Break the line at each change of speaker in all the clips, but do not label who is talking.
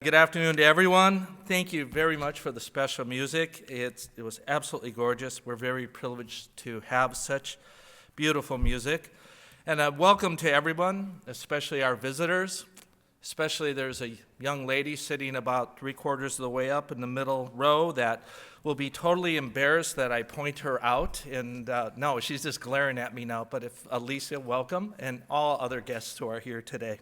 Good afternoon to everyone. Thank you very much for the special music. It was absolutely gorgeous. We're very privileged to have such beautiful music. And welcome to everyone, especially our visitors. Especially there's a young lady sitting about 3/4 of the way up in the middle row that will be totally embarrassed that I point her out. And no, she's just glaring at me now. But if Alicia, welcome, and all other guests who are here today.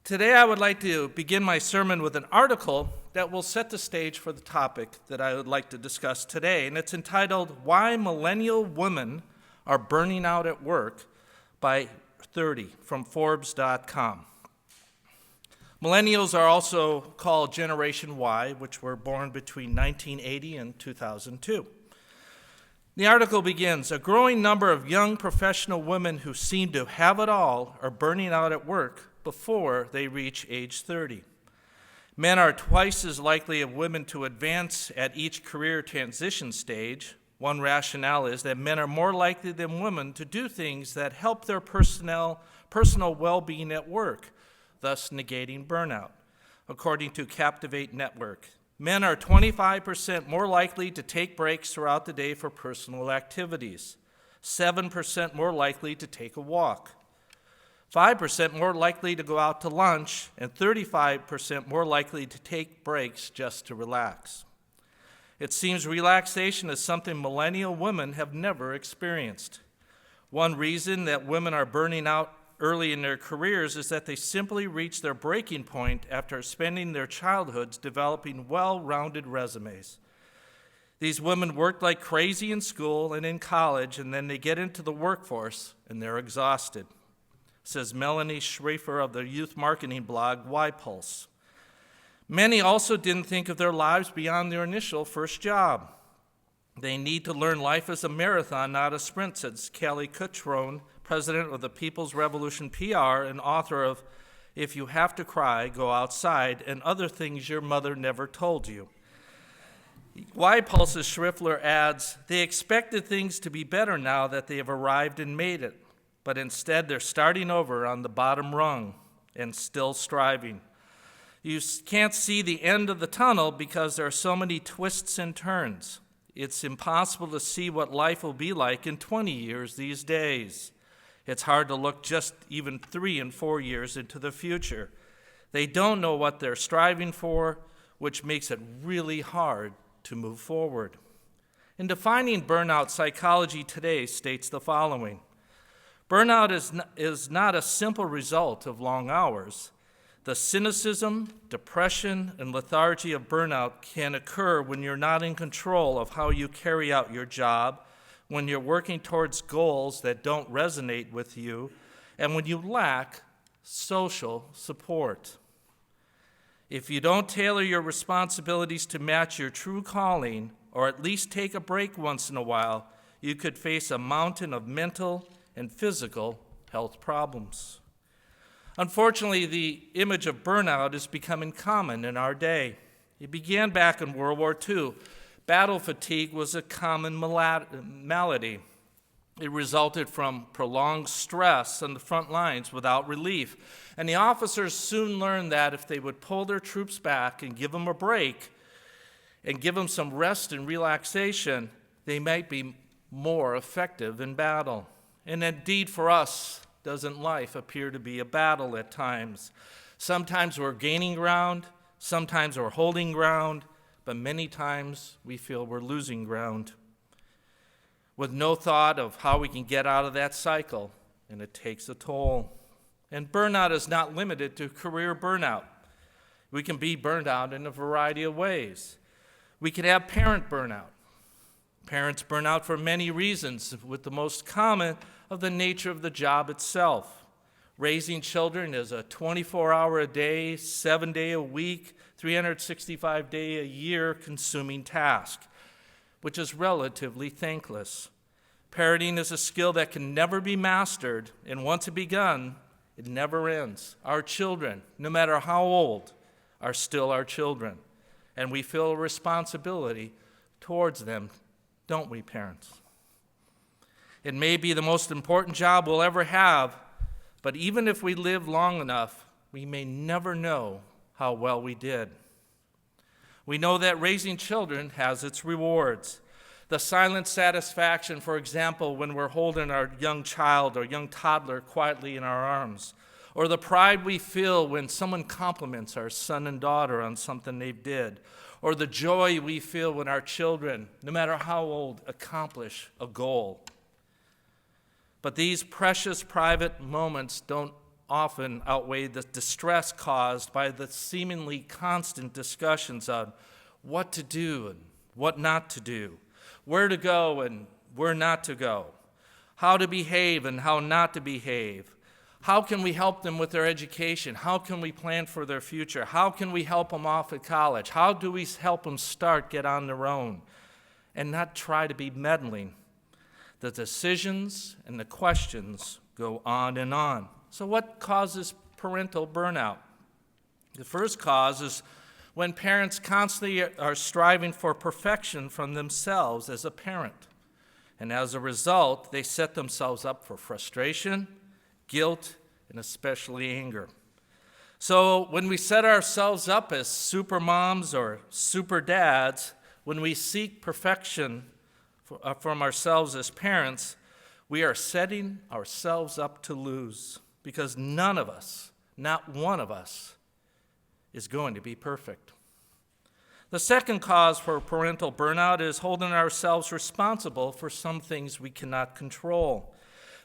Today I would like to begin my sermon with an article that will set the stage for the topic that I would like to discuss today, and it's entitled, Why Millennial Women Are Burning Out at Work by 30 from Forbes.com. Millennials are also called Generation Y, which were born between 1980 and 2002. The article begins, a growing number of young professional women who seem to have it all are burning out at work before they reach age 30. Men are twice as likely as women to advance at each career transition stage. One rationale is that men are more likely than women to do things that help their personal well-being at work, thus negating burnout. According to Captivate Network, men are 25% more likely to take breaks throughout the day for personal activities, 7% more likely to take a walk, 5% more likely to go out to lunch, and 35% more likely to take breaks just to relax. It seems relaxation is something millennial women have never experienced. One reason that women are burning out early in their careers is that they simply reach their breaking point after spending their childhoods developing well-rounded resumes. These women worked like crazy in school and in college, and then they get into the workforce and they're exhausted, says Melanie Schrafer of the youth marketing blog YPulse. Many also didn't think of their lives beyond their initial first job. They need to learn life is a marathon, not a sprint, says Kelly Cutrone, president of the People's Revolution PR and author of If You Have to Cry, Go Outside, and Other Things Your Mother Never Told You. YPulse's Schriffler adds, they expected things to be better now that they have arrived and made it, but instead they're starting over on the bottom rung and still striving. You can't see the end of the tunnel because there are so many twists and turns. It's impossible to see what life will be like in 20 years these days. It's hard to look just even 3 and 4 years into the future. They don't know what they're striving for, which makes it really hard to move forward. In defining burnout, Psychology Today states the following. Burnout is not a simple result of long hours. The cynicism, depression, and lethargy of burnout can occur when you're not in control of how you carry out your job, when you're working towards goals that don't resonate with you, and when you lack social support. If you don't tailor your responsibilities to match your true calling, or at least take a break once in a while, you could face a mountain of mental and physical health problems. Unfortunately, the image of burnout is becoming common in our day. It began back in World War II. Battle fatigue was a common malady. It resulted from prolonged stress on the front lines without relief. And the officers soon learned that if they would pull their troops back and give them a break and give them some rest and relaxation, they might be more effective in battle. And indeed, for us, doesn't life appear to be a battle at times? Sometimes we're gaining ground, sometimes we're holding ground, but many times we feel we're losing ground with no thought of how we can get out of that cycle, and it takes a toll. And burnout is not limited to career burnout. We can be burned out in a variety of ways. We can have parent burnout. Parents burn out for many reasons, with the most common of the nature of the job itself. Raising children is a 24-hour-a-day, 7-day-a-week, 365-day-a-year consuming task, which is relatively thankless. Parenting is a skill that can never be mastered, and once it's begun, it never ends. Our children, no matter how old, are still our children, and we feel a responsibility towards them, don't we, parents? It may be the most important job we'll ever have, but even if we live long enough, we may never know how well we did. We know that raising children has its rewards. The silent satisfaction, for example, when we're holding our young child or young toddler quietly in our arms, or the pride we feel when someone compliments our son and daughter on something they did, or the joy we feel when our children, no matter how old, accomplish a goal. But these precious private moments don't often outweigh the distress caused by the seemingly constant discussions on what to do and what not to do, where to go and where not to go, how to behave and how not to behave. How can we help them with their education? How can we plan for their future? How can we help them off at college? How do we help them get on their own and not try to be meddling? The decisions and the questions go on and on. So what causes parental burnout? The first cause is when parents constantly are striving for perfection from themselves as a parent. And as a result, they set themselves up for frustration, guilt, and especially anger. So when we set ourselves up as super moms or super dads, when we seek perfection from ourselves as parents, we are setting ourselves up to lose, because none of us, not one of us, is going to be perfect. The second cause for parental burnout is holding ourselves responsible for some things we cannot control.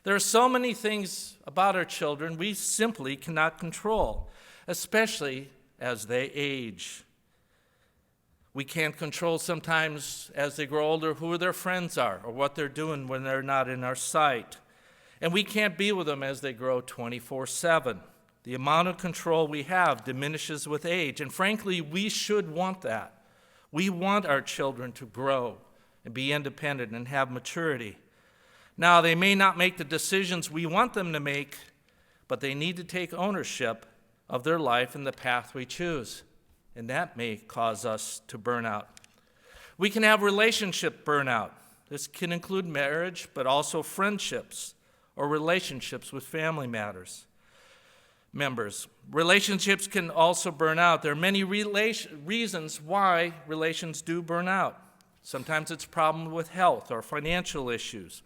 There are so many things about our children we simply cannot control, especially as they age. We can't control sometimes as they grow older who their friends are or what they're doing when they're not in our sight. And we can't be with them as they grow 24/7. The amount of control we have diminishes with age, and frankly, we should want that. We want our children to grow and be independent and have maturity. Now, they may not make the decisions we want them to make, but they need to take ownership of their life and the path we choose, and that may cause us to burn out. We can have relationship burnout. This can include marriage, but also friendships or relationships with family members. Relationships can also burn out. There are many reasons why relations do burn out. Sometimes it's a problem with health or financial issues.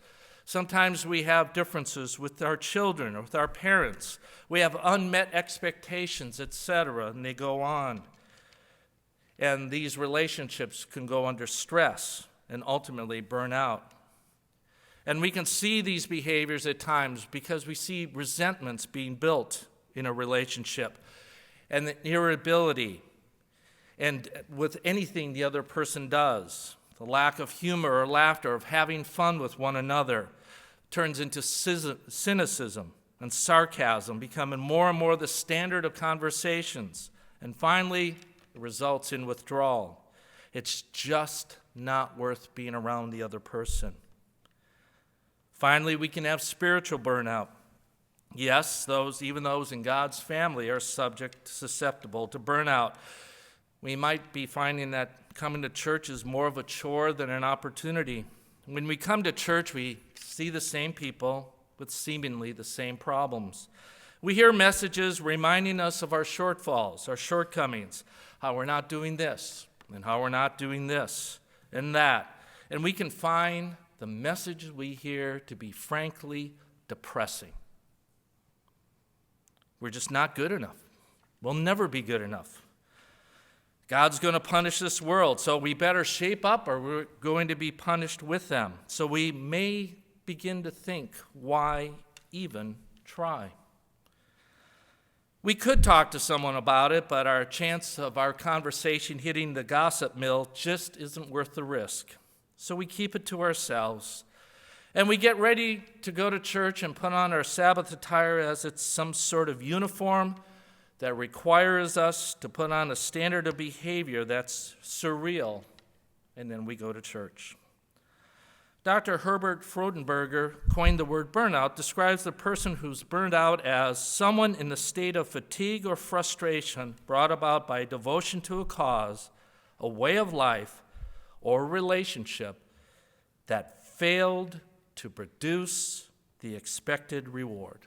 Sometimes we have differences with our children or with our parents. We have unmet expectations, etc., and they go on. And these relationships can go under stress and ultimately burn out. And we can see these behaviors at times because we see resentments being built in a relationship and the irritability and with anything the other person does. The lack of humor or laughter, of having fun with one another, turns into cynicism and sarcasm, becoming more and more the standard of conversations. And finally, it results in withdrawal. It's just not worth being around the other person. Finally, we can have spiritual burnout. Yes, even those in God's family are susceptible to burnout. We might be finding that coming to church is more of a chore than an opportunity. When we come to church, we see the same people with seemingly the same problems. We hear messages reminding us of our shortfalls, our shortcomings, how we're not doing this, and how we're not doing this and that. And we can find the messages we hear to be frankly depressing. We're just not good enough. We'll never be good enough. God's going to punish this world, so we better shape up or we're going to be punished with them. So we may begin to think, why even try? We could talk to someone about it, but our chance of our conversation hitting the gossip mill just isn't worth the risk. So we keep it to ourselves. And we get ready to go to church and put on our Sabbath attire as it's some sort of uniform that requires us to put on a standard of behavior that's surreal, and then we go to church. Dr. Herbert Freudenberger coined the word burnout, describes the person who's burned out as someone in the state of fatigue or frustration brought about by devotion to a cause, a way of life, or relationship that failed to produce the expected reward.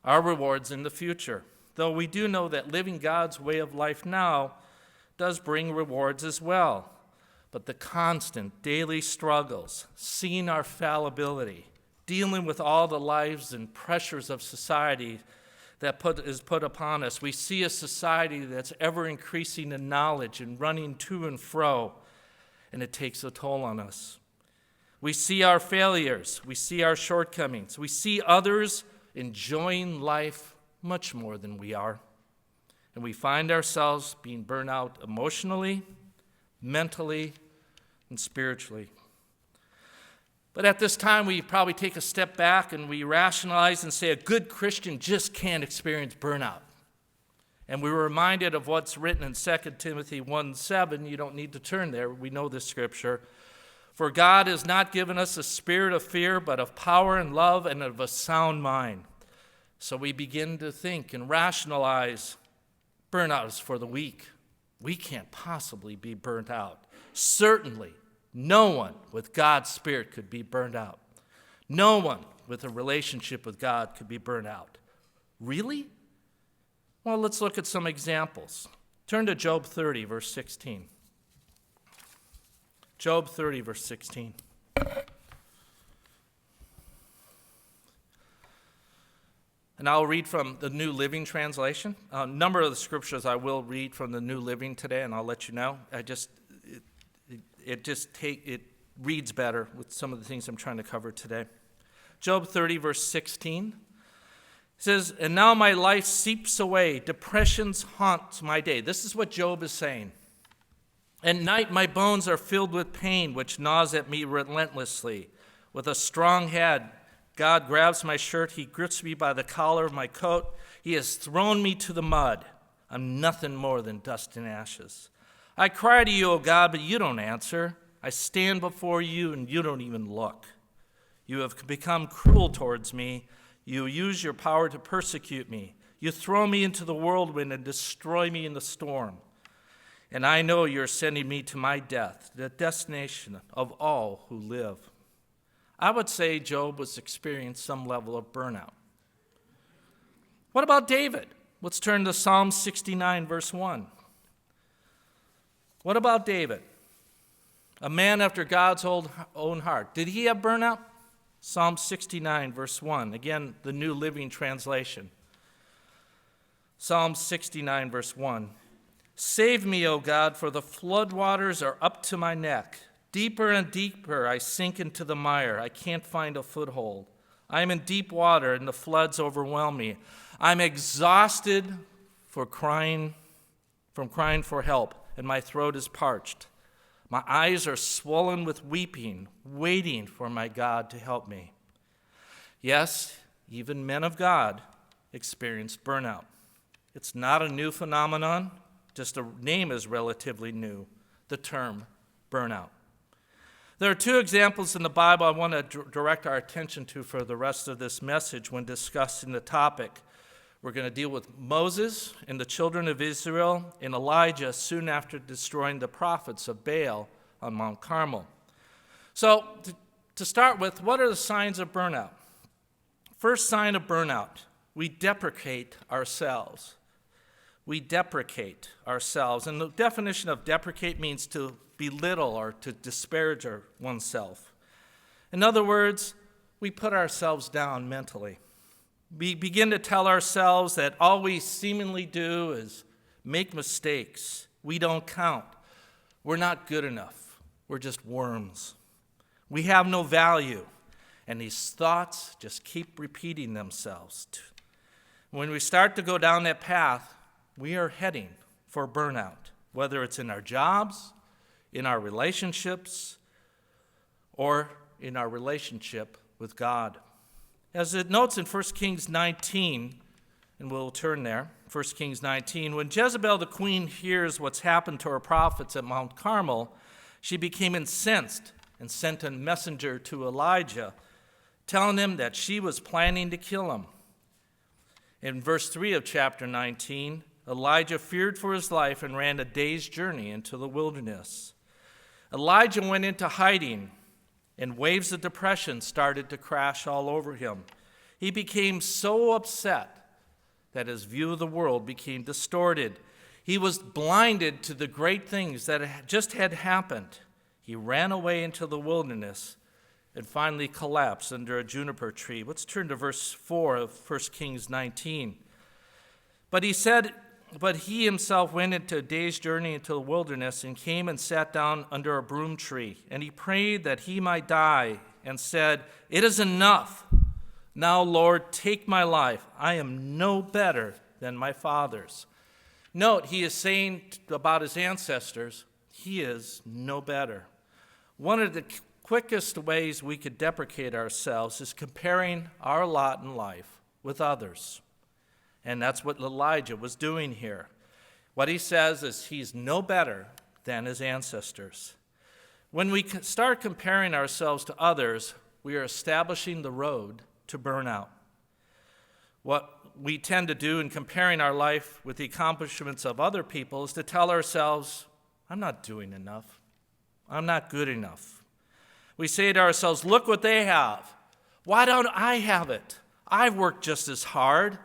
Our reward's in the future. though we do know that living God's way of life now does bring rewards as well. But the constant daily struggles, seeing our fallibility, dealing with all the lives and pressures of society that is put upon us. We see a society that's ever increasing in knowledge and running to and fro, and it takes a toll on us. We see our failures. We see our shortcomings. We see others enjoying life much more than we are. And we find ourselves being burnt out emotionally, mentally, and spiritually. But at this time, we probably take a step back and we rationalize and say a good Christian just can't experience burnout. And we were reminded of what's written in 2 Timothy 1:7. You don't need to turn there. We know this scripture. For God has not given us a spirit of fear, but of power and love and of a sound mind. So we begin to think and rationalize burnout is for the weak. We can't possibly be burnt out. Certainly, no one with God's Spirit could be burned out. No one with a relationship with God could be burned out. Really? Well, let's look at some examples. Turn to Job 30, verse 16. Job 30, verse 16. And I'll read from the New Living Translation. A number of the scriptures I will read from the New Living today, and I'll let you know. It reads better with some of the things I'm trying to cover today. Job 30, verse 16 says, "And now my life seeps away, depressions haunt my day." This is what Job is saying. "At night my bones are filled with pain, which gnaws at me relentlessly. With a strong hand, God grabs my shirt. He grips me by the collar of my coat. He has thrown me to the mud. I'm nothing more than dust and ashes. I cry to you, O God, but you don't answer. I stand before you, and you don't even look. You have become cruel towards me. You use your power to persecute me. You throw me into the whirlwind and destroy me in the storm. And I know you're sending me to my death, the destination of all who live." I would say Job was experiencing some level of burnout. What about David? Let's turn to Psalm 69, verse 1. What about David? A man after God's own heart. Did he have burnout? Psalm 69, verse 1. Again, the New Living Translation. Psalm 69, verse 1. "Save me, O God, for the floodwaters are up to my neck. Deeper and deeper I sink into the mire. I can't find a foothold. I am in deep water, and the floods overwhelm me. I'm exhausted from crying for help, and my throat is parched. My eyes are swollen with weeping, waiting for my God to help me." Yes, even men of God experience burnout. It's not a new phenomenon, just the name is relatively new, the term burnout. There are two examples in the Bible I want to direct our attention to for the rest of this message when discussing the topic. We're going to deal with Moses and the children of Israel and Elijah soon after destroying the prophets of Baal on Mount Carmel. So to start with, what are the signs of burnout? First sign of burnout, we deprecate ourselves. We deprecate ourselves. And the definition of deprecate means to belittle or to disparage oneself. In other words, we put ourselves down mentally. We begin to tell ourselves that all we seemingly do is make mistakes. We don't count. We're not good enough. We're just worms. We have no value. And these thoughts just keep repeating themselves. When we start to go down that path, we are heading for burnout, whether it's in our jobs, in our relationships, or in our relationship with God. As it notes in 1 Kings 19, and we'll turn there, 1 Kings 19, when Jezebel the queen hears what's happened to her prophets at Mount Carmel, she became incensed and sent a messenger to Elijah, telling him that she was planning to kill him. In verse 3 of chapter 19, Elijah feared for his life and ran a day's journey into the wilderness. Elijah went into hiding, and waves of depression started to crash all over him. He became so upset that his view of the world became distorted. He was blinded to the great things that just had happened. He ran away into the wilderness and finally collapsed under a juniper tree. Let's turn to verse 4 of 1 Kings 19. But he himself went into a day's journey into the wilderness and came and sat down under a broom tree. And he prayed that he might die and said, "It is enough. Now, Lord, take my life. I am no better than my fathers." Note, he is saying about his ancestors, he is no better. One of the quickest ways we could deprecate ourselves is comparing our lot in life with others. And that's what Elijah was doing here. What he says is he's no better than his ancestors. When we start comparing ourselves to others, we are establishing the road to burnout. What we tend to do in comparing our life with the accomplishments of other people is to tell ourselves, I'm not doing enough. I'm not good enough. We say to ourselves, look what they have. Why don't I have it? I've worked just as hard.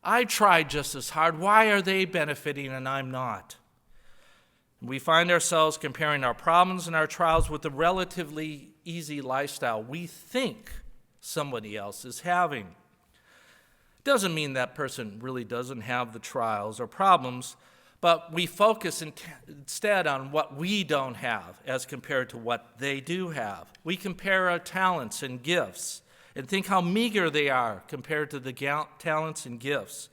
I tried just as hard. Why are they benefiting and I'm not? We find ourselves comparing our problems and our trials with the relatively easy lifestyle we think somebody else is having. It doesn't mean that person really doesn't have the trials or problems, but we focus instead on what we don't have as compared to what they do have. We compare our talents and gifts and think how meager they are compared to the talents and gifts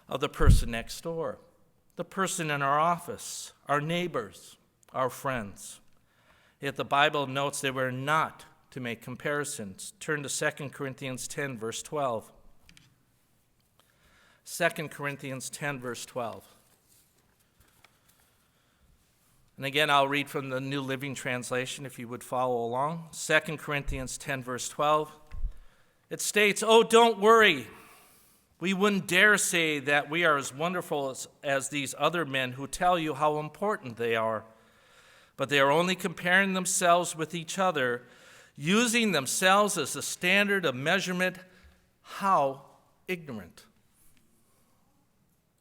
of the person next door, the person in our office, our neighbors, our friends. Yet the Bible notes that we're not to make comparisons. Turn to 2 Corinthians 10, verse 12. 2 Corinthians 10, verse 12. And again, I'll read from the New Living Translation if you would follow along. 2 Corinthians 10, verse 12. It states, "Oh, don't worry. We wouldn't dare say that we are as wonderful as these other men who tell you how important they are. But they are only comparing themselves with each other, using themselves as a standard of measurement. How ignorant."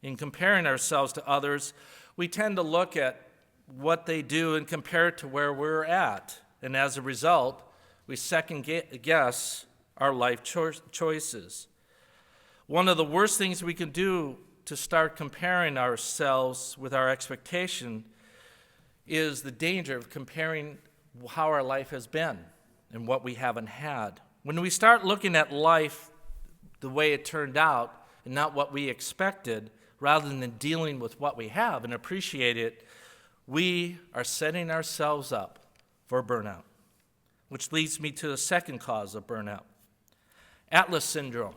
In comparing ourselves to others, we tend to look at what they do and compare it to where we're at. And as a result, we second guess our life choices. One of the worst things we can do to start comparing ourselves with our expectation is the danger of comparing how our life has been and what we haven't had. When we start looking at life the way it turned out and not what we expected, rather than dealing with what we have and appreciate it, we are setting ourselves up for burnout, which leads me to the second cause of burnout. Atlas syndrome.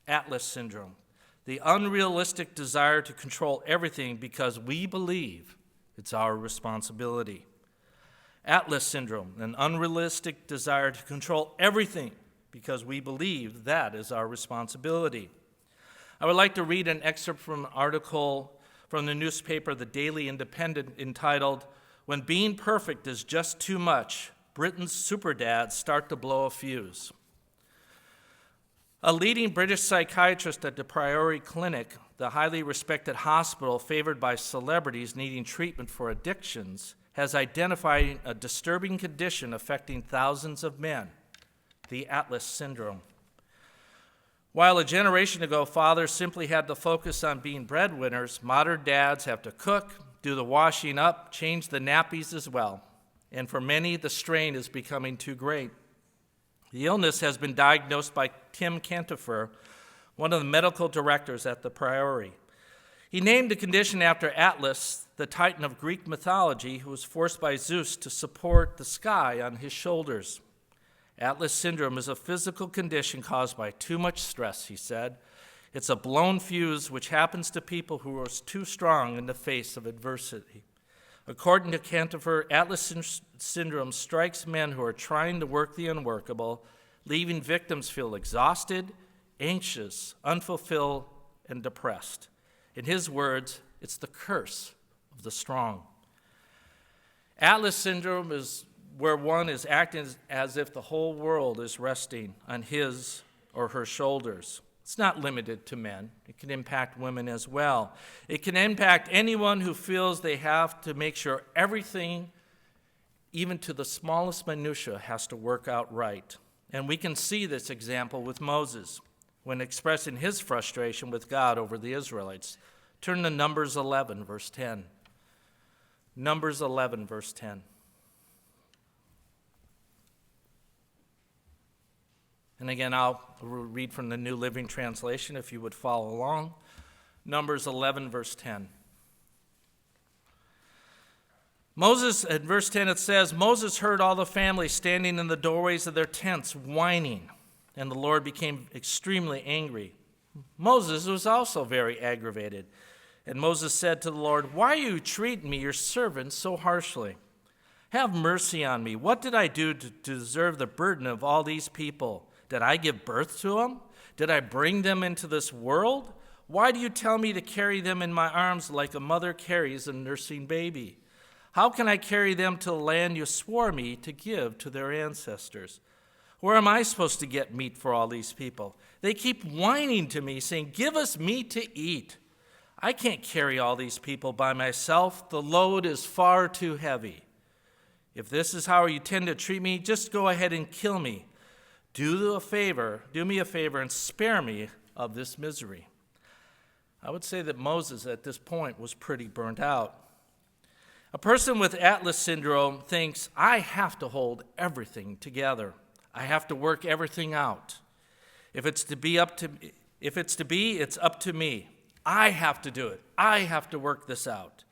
Atlas syndrome. The unrealistic desire to control everything because we believe it's our responsibility. Atlas syndrome, an unrealistic desire to control everything because we believe that is our responsibility. I would like to read an excerpt from an article from the newspaper The Daily Independent entitled, "When Being Perfect is Just Too Much, Britain's Superdads Start to Blow a Fuse." A leading British psychiatrist at the Priory Clinic, the highly respected hospital favored by celebrities needing treatment for addictions, has identified a disturbing condition affecting thousands of men, the Atlas syndrome. While a generation ago, fathers simply had to focus on being breadwinners, modern dads have to cook, do the washing up, change the nappies as well. And for many, the strain is becoming too great. The illness has been diagnosed by Tim Cantifer, one of the medical directors at the Priory. He named the condition after Atlas, the titan of Greek mythology, who was forced by Zeus to support the sky on his shoulders. Atlas syndrome is a physical condition caused by too much stress, he said. It's a blown fuse which happens to people who are too strong in the face of adversity. According to Cantifer, Atlas syndrome strikes men who are trying to work the unworkable, leaving victims feel exhausted, anxious, unfulfilled, and depressed. In his words, it's the curse of the strong. Atlas syndrome is where one is acting as if the whole world is resting on his or her shoulders. It's not limited to men. It can impact women as well. It can impact anyone who feels they have to make sure everything, even to the smallest minutia, has to work out right. And we can see this example with Moses when expressing his frustration with God over the Israelites. Turn to Numbers 11, verse 10. Numbers 11, verse 10. And again, I'll read from the New Living Translation if you would follow along. Numbers 11, verse 10. Moses, at verse 10 it says, Moses heard all the family standing in the doorways of their tents whining, and the Lord became extremely angry. Moses was also very aggravated. And Moses said to the Lord, why are you treating me, your servant, so harshly? Have mercy on me. What did I do to deserve the burden of all these people? Did I give birth to them? Did I bring them into this world? Why do you tell me to carry them in my arms like a mother carries a nursing baby? How can I carry them to the land you swore me to give to their ancestors? Where am I supposed to get meat for all these people? They keep whining to me, saying, give us meat to eat. I can't carry all these people by myself. The load is far too heavy. If this is how you tend to treat me, just go ahead and kill me. Do me a favor and spare me of this misery. I would say that Moses at this point was pretty burnt out. A person with Atlas syndrome thinks, I have to hold everything together. I have to work everything out. If it's to be, it's up to me. I have to do it. I have to work this out.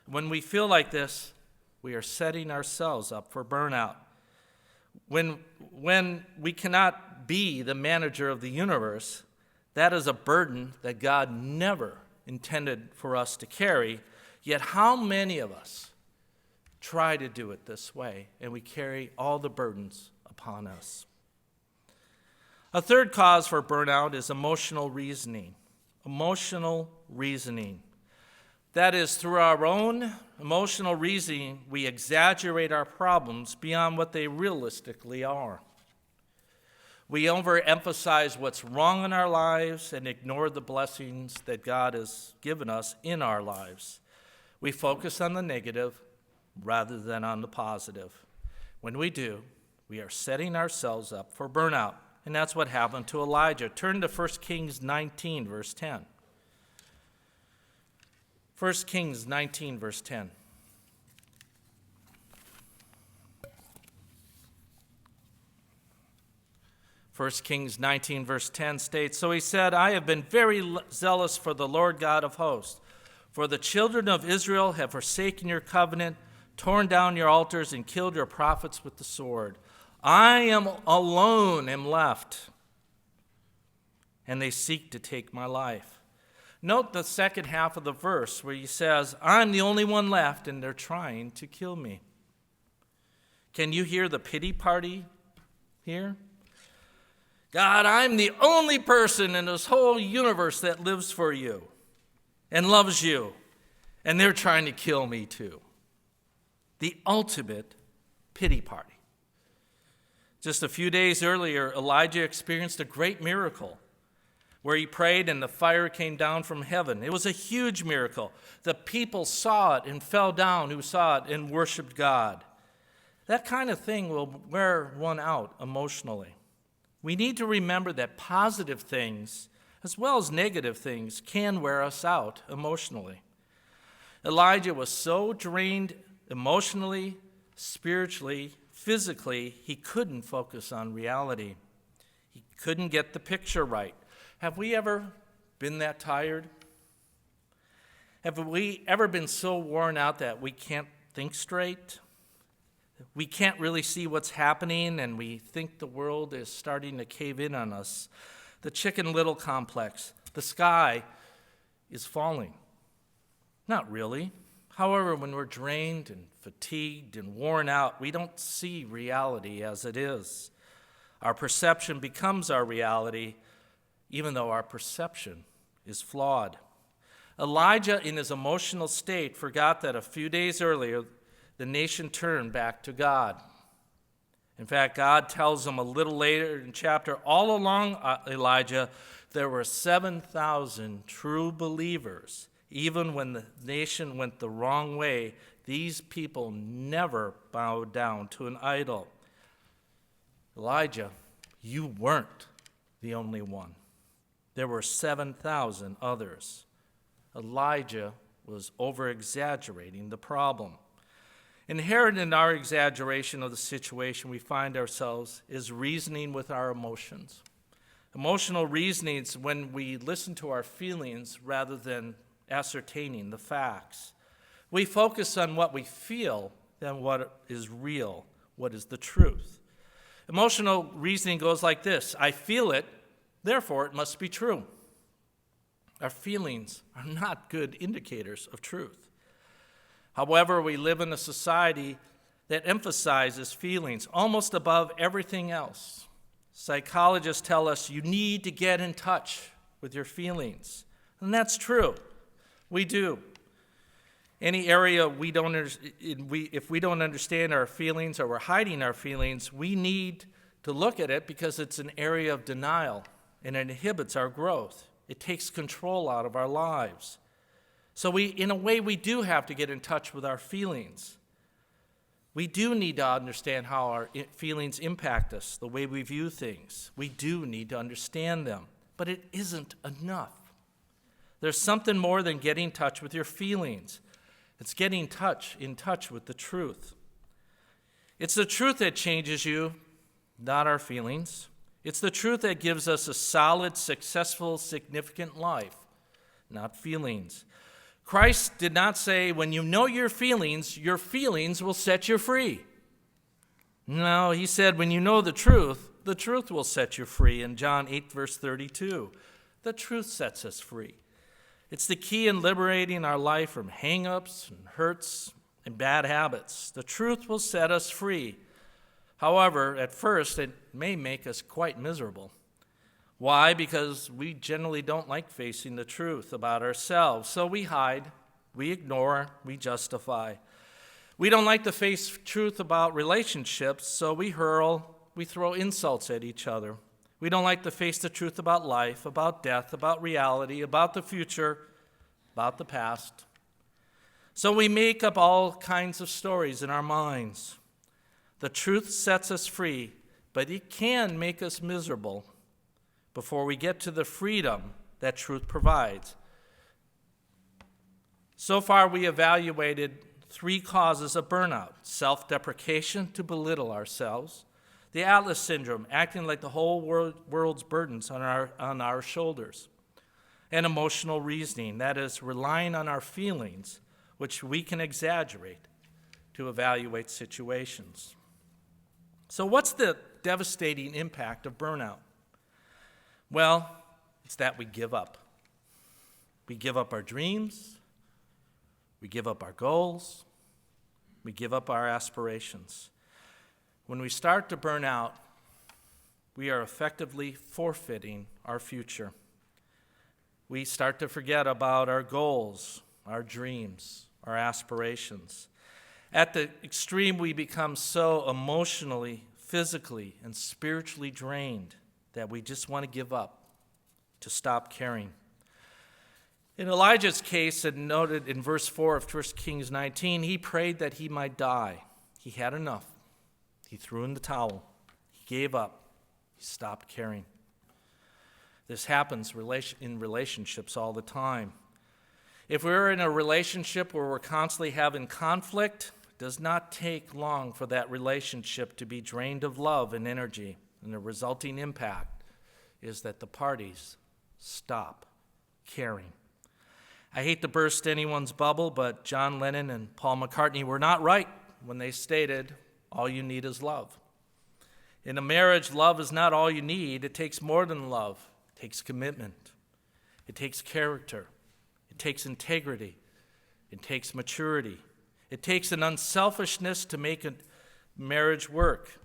When we feel like this, we are setting ourselves up for burnout. When we cannot be the manager of the universe, that is a burden that God never intended for us to carry. Yet how many of us try to do it this way, and we carry all the burdens upon us? A third cause for burnout is emotional reasoning. Emotional reasoning. That is, through our own emotional reasoning, we exaggerate our problems beyond what they realistically are. We overemphasize what's wrong in our lives and ignore the blessings that God has given us in our lives. We focus on the negative rather than on the positive. When we do, we are setting ourselves up for burnout. And that's what happened to Elijah. Turn to 1 Kings 19, verse 10. 1 Kings 19, verse 10. First Kings 19, verse 10 states, So he said, I have been very zealous for the Lord God of hosts. For the children of Israel have forsaken your covenant, torn down your altars, and killed your prophets with the sword. I am alone am left, and they seek to take my life. Note the second half of the verse where he says, I'm the only one left, and they're trying to kill me. Can you hear the pity party here? God, I'm the only person in this whole universe that lives for you and loves you, and they're trying to kill me too. The ultimate pity party. Just a few days earlier, Elijah experienced a great miracle where he prayed and the fire came down from heaven. It was a huge miracle. The people saw it and fell down who saw it and worshiped God. That kind of thing will wear one out emotionally. We need to remember that positive things, as well as negative things, can wear us out emotionally. Elijah was so drained emotionally, spiritually, physically, he couldn't focus on reality. He couldn't get the picture right. Have we ever been that tired? Have we ever been so worn out that we can't think straight? We can't really see what's happening, and we think the world is starting to cave in on us. The Chicken Little complex. The sky is falling. Not really. However, when we're drained and fatigued and worn out, we don't see reality as it is. Our perception becomes our reality, even though our perception is flawed. Elijah, in his emotional state, forgot that a few days earlier, the nation turned back to God. In fact, God tells him a little later in chapter, all along Elijah, there were 7,000 true believers. Even when the nation went the wrong way, these people never bowed down to an idol. Elijah, you weren't the only one. There were 7,000 others. Elijah was over-exaggerating the problem. Inherent in our exaggeration of the situation we find ourselves is reasoning with our emotions. Emotional reasoning is when we listen to our feelings rather than ascertaining the facts. We focus on what we feel than what is real, what is the truth. Emotional reasoning goes like this: I feel it, therefore it must be true. Our feelings are not good indicators of truth. However, we live in a society that emphasizes feelings almost above everything else. Psychologists tell us you need to get in touch with your feelings. And that's true. We do. Any area if we don't understand our feelings or we're hiding our feelings, we need to look at it because it's an area of denial and it inhibits our growth. It takes control out of our lives. So in a way, we do have to get in touch with our feelings. We do need to understand how our feelings impact us, the way we view things. We do need to understand them, but it isn't enough. There's something more than getting in touch with your feelings. It's getting in touch with the truth. It's the truth that changes you, not our feelings. It's the truth that gives us a solid, successful, significant life, not feelings. Christ did not say, when you know your feelings will set you free. No, he said, when you know the truth will set you free. In John 8, verse 32, the truth sets us free. It's the key in liberating our life from hang-ups and hurts and bad habits. The truth will set us free. However, at first, it may make us quite miserable. Why? Because we generally don't like facing the truth about ourselves. So we hide, we ignore, we justify. We don't like to face truth about relationships, so we throw insults at each other. We don't like to face the truth about life, about death, about reality, about the future, about the past. So we make up all kinds of stories in our minds. The truth sets us free, but it can make us miserable before we get to the freedom that truth provides. So far, we evaluated 3 causes of burnout: self-deprecation, to belittle ourselves; the Atlas syndrome, acting like the whole world's burdens on our shoulders; and emotional reasoning, that is, relying on our feelings, which we can exaggerate to evaluate situations. So what's the devastating impact of burnout? Well, it's that we give up. We give up our dreams. We give up our goals. We give up our aspirations. When we start to burn out, we are effectively forfeiting our future. We start to forget about our goals, our dreams, our aspirations. At the extreme, we become so emotionally, physically, and spiritually drained that we just want to give up, to stop caring. In Elijah's case, and noted in verse 4 of 1 Kings 19, he prayed that he might die. He had enough. He threw in the towel. He gave up. He stopped caring. This happens in relationships all the time. If we're in a relationship where we're constantly having conflict, it does not take long for that relationship to be drained of love and energy. And the resulting impact is that the parties stop caring. I hate to burst anyone's bubble, but John Lennon and Paul McCartney were not right when they stated, all you need is love. In a marriage, love is not all you need. It takes more than love. It takes commitment. It takes character. It takes integrity. It takes maturity. It takes an unselfishness to make a marriage work.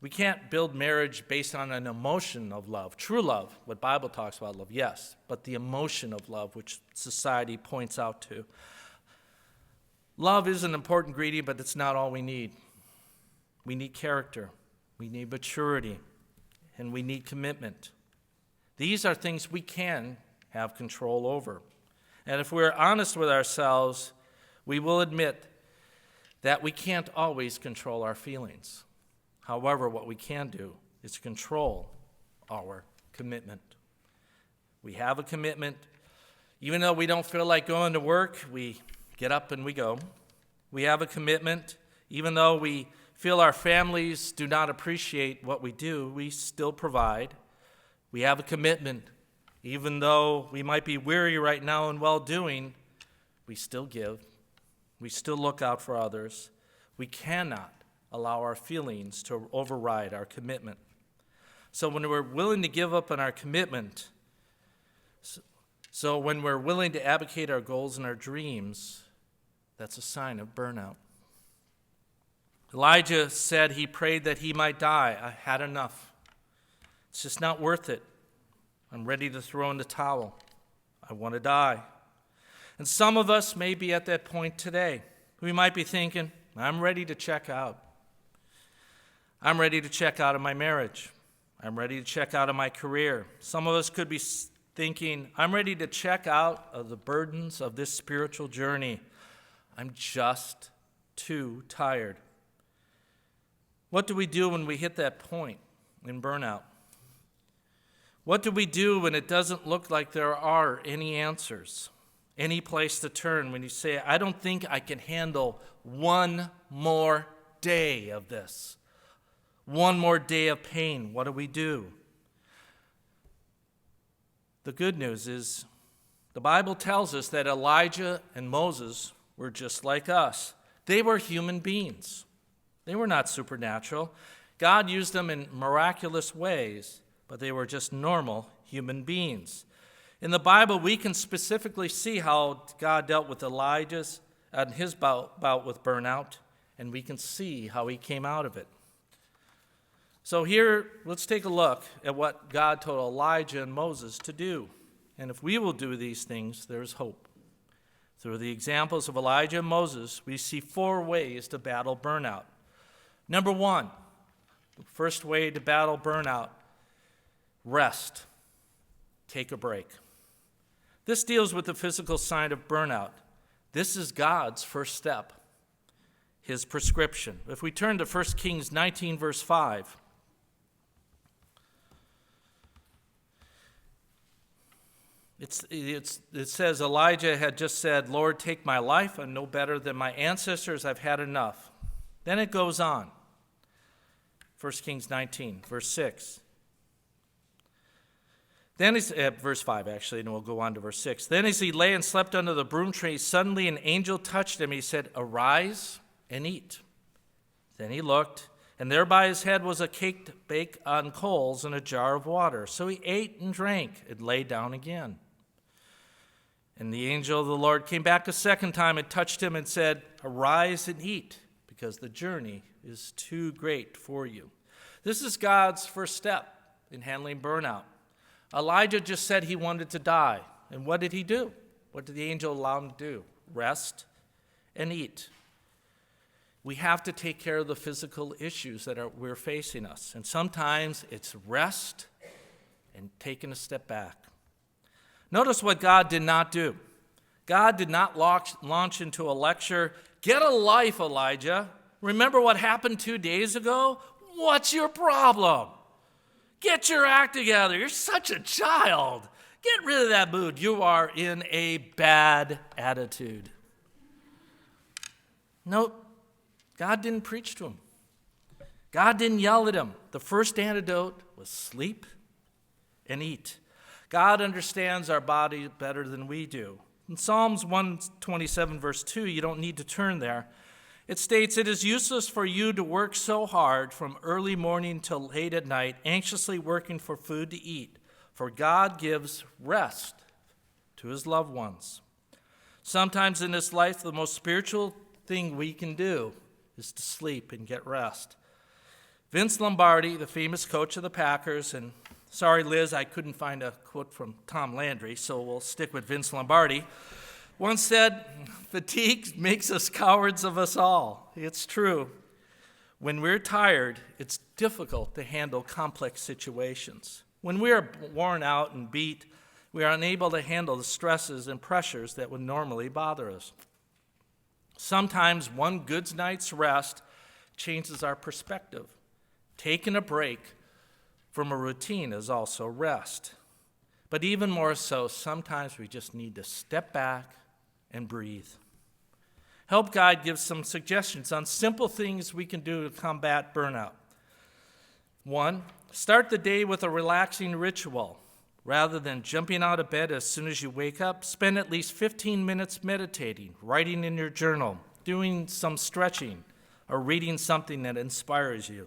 We can't build marriage based on an emotion of love. True love, what Bible talks about love, yes, but the emotion of love, which society points out to. Love is an important ingredient, but it's not all we need. We need character. we need maturity, and we need commitment. These are things we can have control over. And if we're honest with ourselves, we will admit that we can't always control our feelings. However, what we can do is control our commitment. We have a commitment. Even though we don't feel like going to work, we get up and we go. We have a commitment. Even though we feel our families do not appreciate what we do, we still provide. We have a commitment. Even though we might be weary right now in well-doing, we still give. We still look out for others. We cannot allow our feelings to override our commitment. So when we're willing to give up on our commitment, so when we're willing to abdicate our goals and our dreams, that's a sign of burnout. Elijah said he prayed that he might die. I had enough. It's just not worth it. I'm ready to throw in the towel. I want to die. And some of us may be at that point today. We might be thinking, I'm ready to check out. I'm ready to check out of my marriage. I'm ready to check out of my career. Some of us could be thinking, I'm ready to check out of the burdens of this spiritual journey. I'm just too tired. What do we do when we hit that point in burnout? What do we do when it doesn't look like there are any answers, any place to turn, when you say, I don't think I can handle one more day of this, one more day of pain? What do we do? The good news is the Bible tells us that Elijah and Moses were just like us. They were human beings. They were not supernatural. God used them in miraculous ways, but they were just normal human beings. In the Bible, we can specifically see how God dealt with Elijah's and his bout with burnout, and we can see how he came out of it. So here, let's take a look at what God told Elijah and Moses to do. And if we will do these things, there's hope. Through the examples of Elijah and Moses, we see 4 ways to battle burnout. Number 1, the first way to battle burnout, rest. Take a break. This deals with the physical side of burnout. This is God's first step, his prescription. If we turn to 1 Kings 19, verse 5, it says, Elijah had just said, Lord, take my life. I'm no better than my ancestors. I've had enough. Then it goes on. 1 Kings 19, verse 6. Then verse 5, actually, and we'll go on to verse 6. Then as he lay and slept under the broom tree, suddenly an angel touched him. He said, arise and eat. Then he looked, and there by his head was a cake baked on coals and a jar of water. So he ate and drank and lay down again. And the angel of the Lord came back a second time and touched him and said, arise and eat, because the journey is too great for you. This is God's first step in handling burnout. Elijah just said he wanted to die. And what did he do? What did the angel allow him to do? Rest and eat. We have to take care of the physical issues that we're facing us. And sometimes it's rest and taking a step back. Notice what God did not do. God did not launch into a lecture. Get a life, Elijah. Remember what happened 2 days ago? What's your problem? Get your act together. You're such a child. Get rid of that mood. You are in a bad attitude. Nope. God didn't preach to him. God didn't yell at him. The first antidote was sleep and eat. God understands our body better than we do. In Psalms 127, verse 2, you don't need to turn there. It states, it is useless for you to work so hard from early morning till late at night, anxiously working for food to eat, for God gives rest to his loved ones. Sometimes in this life, the most spiritual thing we can do is to sleep and get rest. Vince Lombardi, the famous coach of the Packers, and sorry, Liz, I couldn't find a quote from Tom Landry, so we'll stick with Vince Lombardi, once said, fatigue makes us cowards of us all. It's true. When we're tired, it's difficult to handle complex situations. When we are worn out and beat, we are unable to handle the stresses and pressures that would normally bother us. Sometimes one good night's rest changes our perspective. Taking a break from a routine is also rest. But even more so, sometimes we just need to step back and breathe. Help Guide gives some suggestions on simple things we can do to combat burnout. 1, start the day with a relaxing ritual. Rather than jumping out of bed as soon as you wake up, spend at least 15 minutes meditating, writing in your journal, doing some stretching, or reading something that inspires you.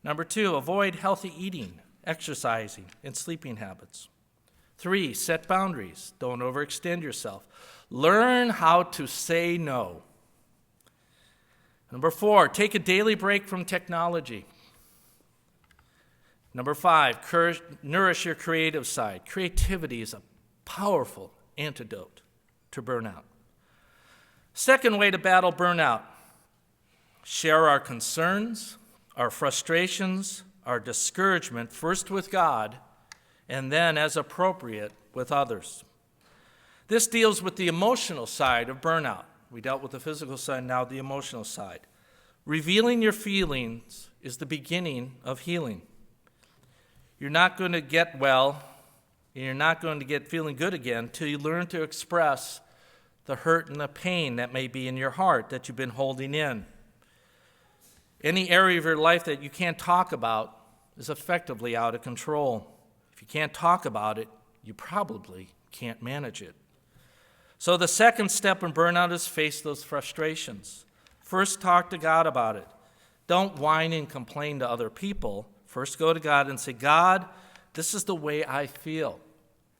Number 2, avoid healthy eating, exercising, and sleeping habits. 3, set boundaries. Don't overextend yourself. Learn how to say no. Number 4, take a daily break from technology. Number 5, nourish your creative side. Creativity is a powerful antidote to burnout. Second way to battle burnout, share our concerns, our frustrations, our discouragement, first with God, and then, as appropriate, with others. This deals with the emotional side of burnout. We dealt with the physical side, now the emotional side. Revealing your feelings is the beginning of healing. You're not going to get well, and you're not going to get feeling good again until you learn to express the hurt and the pain that may be in your heart that you've been holding in. Any area of your life that you can't talk about is effectively out of control. If you can't talk about it, you probably can't manage it. So the second step in burnout is face those frustrations. First, talk to God about it. Don't whine and complain to other people. First, go to God and say, God, this is the way I feel.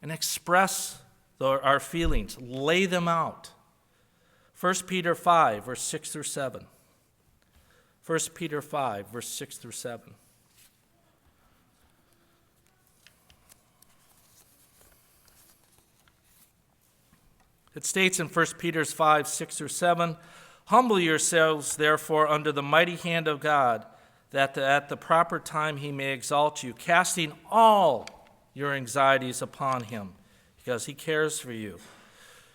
And express our feelings. Lay them out. 1 Peter 5, verse 6 through 7. 1 Peter 5, verse 6 through 7. It states in 1 Peter 5, 6 through 7, humble yourselves, therefore, under the mighty hand of God, that at the proper time he may exalt you, casting all your anxieties upon him, because he cares for you.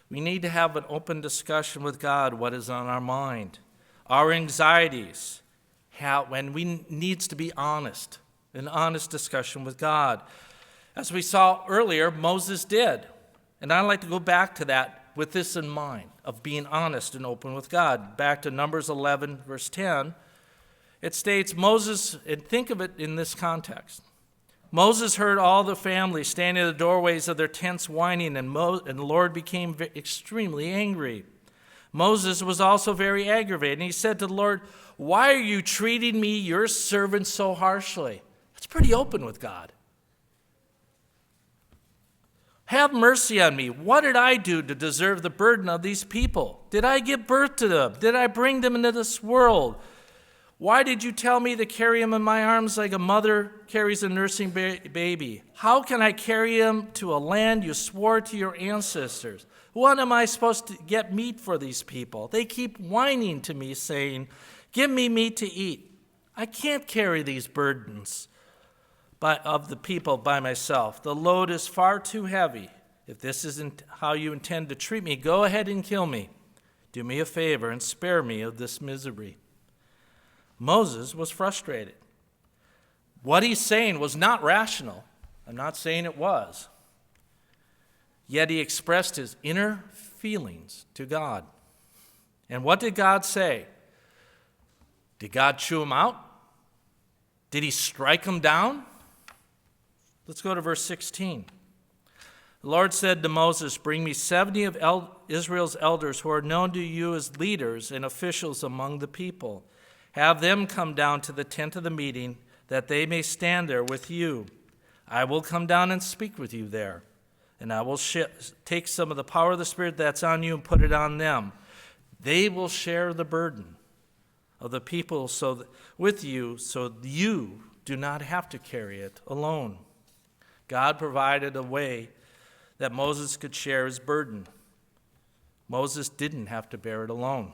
We need to have an open discussion with God, what is on our mind. Our anxieties, when we needs to be honest, an honest discussion with God. As we saw earlier, Moses did. And I'd like to go back to that with this in mind, of being honest and open with God. Back to Numbers 11, verse 10, it states Moses, and think of it in this context. Moses heard all the family standing at the doorways of their tents whining, and the Lord became extremely angry. Moses was also very aggravated, and he said to the Lord, why are you treating me, your servant, so harshly? That's pretty open with God. Have mercy on me. What did I do to deserve the burden of these people? Did I give birth to them? Did I bring them into this world? Why did you tell me to carry them in my arms like a mother carries a nursing baby? How can I carry them to a land you swore to your ancestors? When am I supposed to get meat for these people? They keep whining to me, saying, give me meat to eat. I can't carry these burdens of the people by myself. The load is far too heavy. If this isn't how you intend to treat me, go ahead and kill me. Do me a favor and spare me of this misery. Moses was frustrated. What he's saying was not rational. I'm not saying it was. Yet he expressed his inner feelings to God. And what did God say? Did God chew him out? Did he strike him down? Let's go to verse 16. The Lord said to Moses, bring me 70 of Israel's elders who are known to you as leaders and officials among the people. Have them come down to the tent of the meeting, that they may stand there with you. I will come down and speak with you there, and I will take some of the power of the Spirit that's on you and put it on them. They will share the burden of the people with you, so you do not have to carry it alone. God provided a way that Moses could share his burden. Moses didn't have to bear it alone.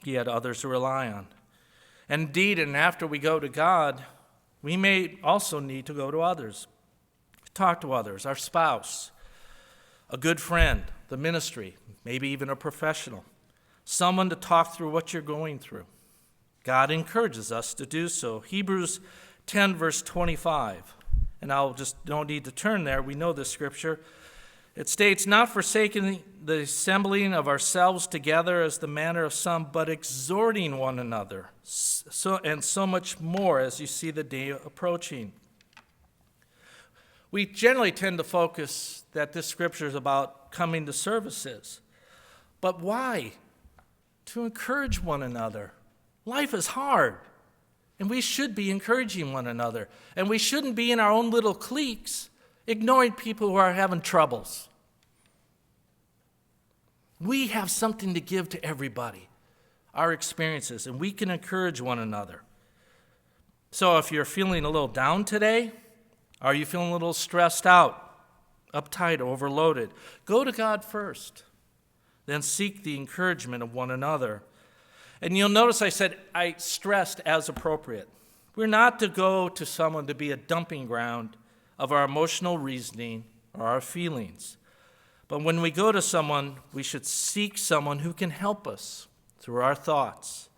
He had others to rely on. Indeed, and after we go to God, we may also need to go to others. Talk to others, our spouse, a good friend, the ministry, maybe even a professional, someone to talk through what you're going through. God encourages us to do so. Hebrews 10, verse 25, and I'll just don't need to turn there. We know this scripture. It states, not forsaking the assembling of ourselves together as the manner of some, but exhorting one another, so much more as you see the day approaching. We generally tend to focus that this scripture is about coming to services. But why? To encourage one another. Life is hard, and we should be encouraging one another. And we shouldn't be in our own little cliques ignoring people who are having troubles. We have something to give to everybody, our experiences, and we can encourage one another. So if you're feeling a little down today, are you feeling a little stressed out, uptight, overloaded? Go to God first, then seek the encouragement of one another. And you'll notice I stressed as appropriate. We're not to go to someone to be a dumping ground of our emotional reasoning or our feelings. But when we go to someone, we should seek someone who can help us through our thoughts,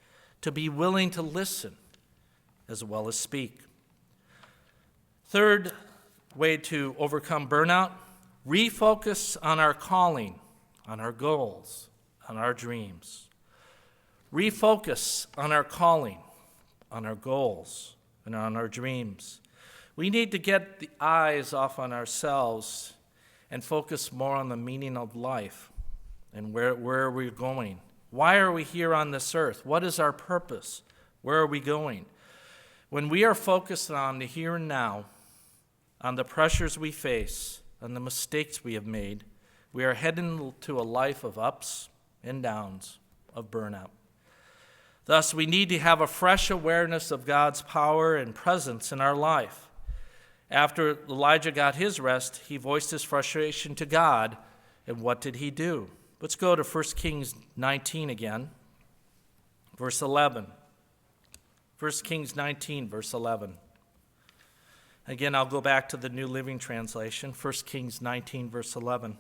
to be willing to listen as well as speak. Third way to overcome burnout, refocus on our calling, on our goals, on our dreams. Refocus on our calling, on our goals, and on our dreams. We need to get the eyes off on ourselves and focus more on the meaning of life and where we're going. Why are we here on this earth? What is our purpose? Where are we going? When we are focused on the here and now, on the pressures we face, on the mistakes we have made, we are heading to a life of ups and downs, of burnout. Thus, we need to have a fresh awareness of God's power and presence in our life. After Elijah got his rest, he voiced his frustration to God, and what did he do? Let's go to 1 Kings 19 again, verse 11. 1 Kings 19, verse 11. Again, I'll go back to the New Living Translation, 1 Kings 19, verse 11.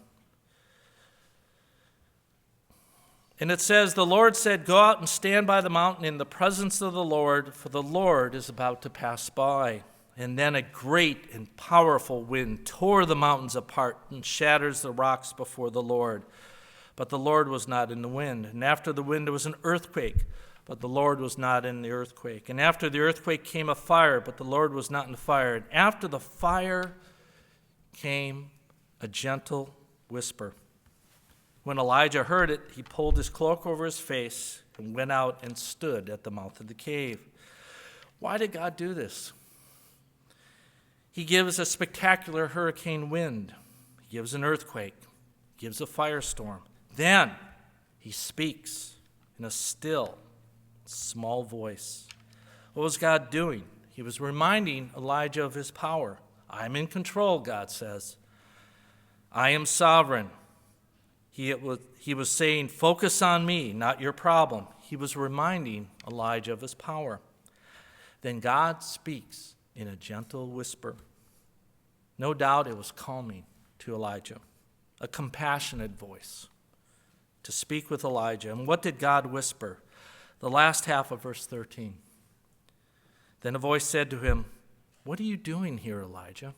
And it says, the Lord said, go out and stand by the mountain in the presence of the Lord, for the Lord is about to pass by. And then a great and powerful wind tore the mountains apart and shatters the rocks before the Lord. But the Lord was not in the wind. And after the wind there was an earthquake, but the Lord was not in the earthquake. And after the earthquake came a fire, but the Lord was not in the fire. And after the fire came a gentle whisper. When Elijah heard it, he pulled his cloak over his face and went out and stood at the mouth of the cave. Why did God do this? He gives a spectacular hurricane wind. He gives an earthquake. He gives a firestorm. Then he speaks in a still, small voice. What was God doing? He was reminding Elijah of his power. I'm in control, God says. I am sovereign. He was saying, focus on me, not your problem. He was reminding Elijah of his power. Then God speaks in a gentle whisper. No doubt it was calming to Elijah, a compassionate voice to speak with Elijah. And what did God whisper? The last half of verse 13. Then a voice said to him, what are you doing here, Elijah?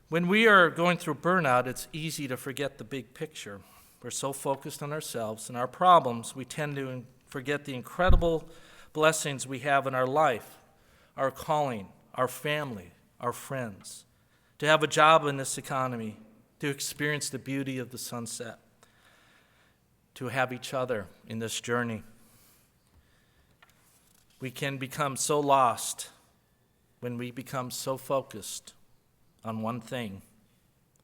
When we are going through burnout, it's easy to forget the big picture. We're so focused on ourselves and our problems, we tend to forget the incredible blessings we have in our life, our calling, our family, our friends, to have a job in this economy, to experience the beauty of the sunset, to have each other in this journey. We can become so lost when we become so focused on one thing,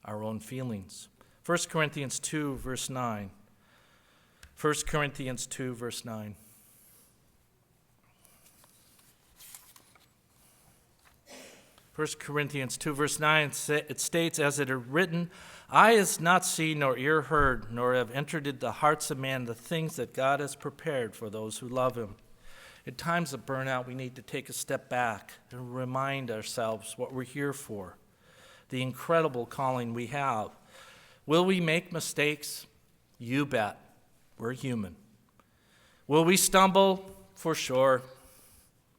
our own feelings. 1 Corinthians 2, verse 9. 1 Corinthians 2, verse 9. 1 Corinthians 2, verse 9, it states, as it is written, eye has not seen nor ear heard, nor have entered into the hearts of man the things that God has prepared for those who love him. In times of burnout, we need to take a step back and remind ourselves what we're here for, the incredible calling we have. Will we make mistakes? You bet. We're human. Will we stumble? For sure.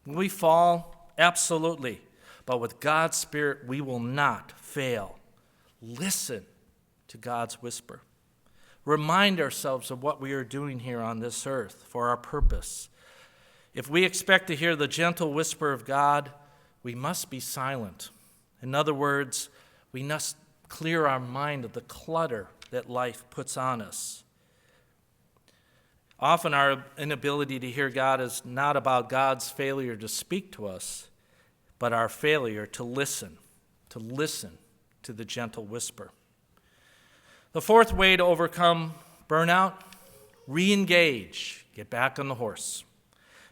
Will we fall? Absolutely. But with God's Spirit, we will not fail. Listen to God's whisper. Remind ourselves of what we are doing here on this earth for our purpose. If we expect to hear the gentle whisper of God, we must be silent. In other words, we must clear our mind of the clutter that life puts on us. Often our inability to hear God is not about God's failure to speak to us, but our failure to listen to the gentle whisper. The fourth way to overcome burnout, re-engage, get back on the horse.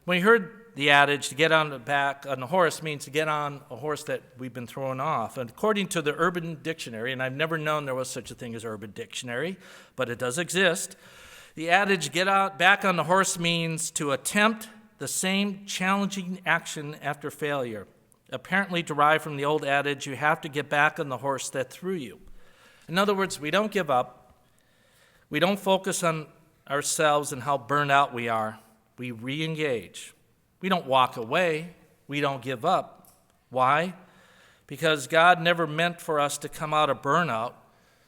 When you heard the adage, to get back on the horse means to get on a horse that we've been thrown off. And according to the Urban Dictionary, and I've never known there was such a thing as Urban Dictionary, but it does exist, the adage, back on the horse means to attempt the same challenging action after failure. Apparently derived from the old adage, you have to get back on the horse that threw you. In other words, we don't give up. We don't focus on ourselves and how burned out we are. We re-engage. We don't walk away. We don't give up. Why? Because God never meant for us to come out of burnout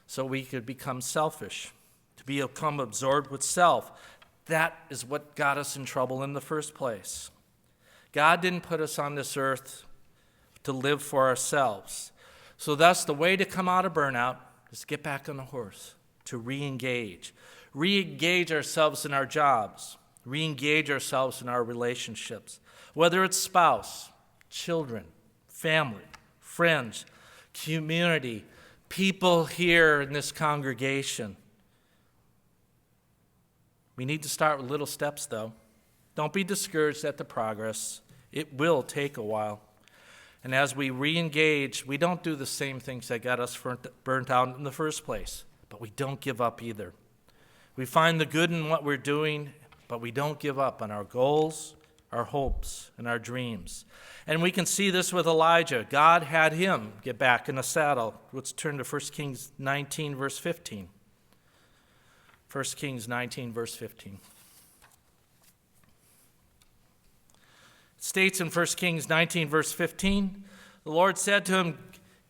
so we could become selfish, to become absorbed with self. That is what got us in trouble in the first place. God didn't put us on this earth to live for ourselves. So thus, the way to come out of burnout is get back on the horse, to re-engage. Re-engage ourselves in our jobs. Re-engage ourselves in our relationships, whether it's spouse, children, family, friends, community, people here in this congregation. We need to start with little steps, though. Don't be discouraged at the progress. It will take a while. And as we re-engage, we don't do the same things that got us burnt out in the first place, but we don't give up either. We find the good in what we're doing, but we don't give up on our goals, our hopes, and our dreams. And we can see this with Elijah. God had him get back in the saddle. Let's turn to 1 Kings 19, verse 15. 1 Kings 19, verse 15. It states in 1 Kings 19, verse 15, the Lord said to him,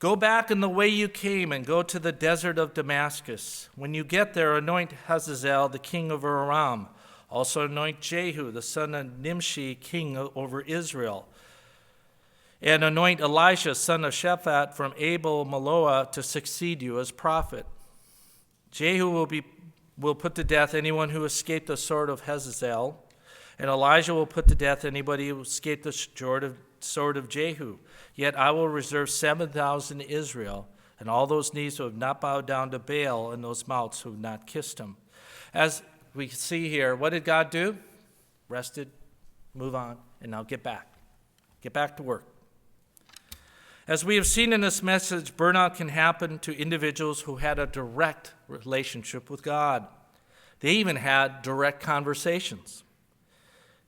go back in the way you came and go to the desert of Damascus. When you get there, anoint Hazael, the king of Aram. Also anoint Jehu, the son of Nimshi, king over Israel. And anoint Elisha, son of Shaphat, from Abel Maloah, to succeed you as prophet. Jehu will put to death anyone who escaped the sword of Hazael, and Elijah will put to death anybody who escaped the sword of Jehu. Yet I will reserve 7,000 in Israel, and all those knees who have not bowed down to Baal, and those mouths who have not kissed him. As we see here, what did God do? Rested, move on, and now get back. Get back to work. As we have seen in this message, burnout can happen to individuals who had a direct relationship with God. They even had direct conversations.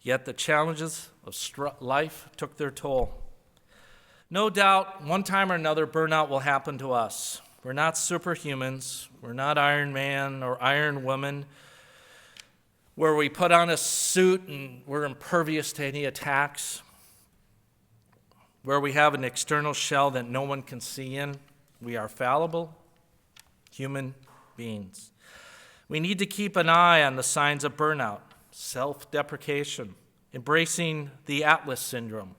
Yet the challenges of life took their toll. No doubt, one time or another, burnout will happen to us. We're not superhumans. We're not Iron Man or Iron Woman, where we put on a suit and we're impervious to any attacks, where we have an external shell that no one can see in. We are fallible human beings. We need to keep an eye on the signs of burnout, self-deprecation, embracing the Atlas syndrome,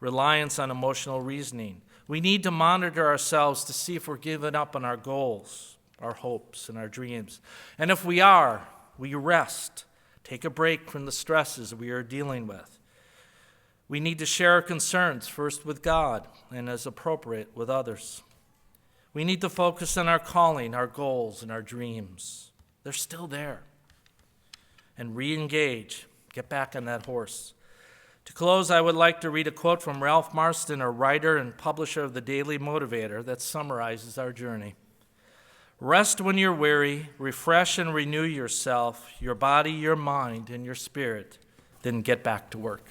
reliance on emotional reasoning. We need to monitor ourselves to see if we're giving up on our goals, our hopes, and our dreams. And if we are, we rest. Take a break from the stresses we are dealing with. We need to share our concerns first with God and as appropriate with others. We need to focus on our calling, our goals, and our dreams. They're still there. And re-engage. Get back on that horse. To close, I would like to read a quote from Ralph Marston, a writer and publisher of the Daily Motivator, that summarizes our journey. Rest when you're weary, refresh and renew yourself, your body, your mind, and your spirit, then get back to work.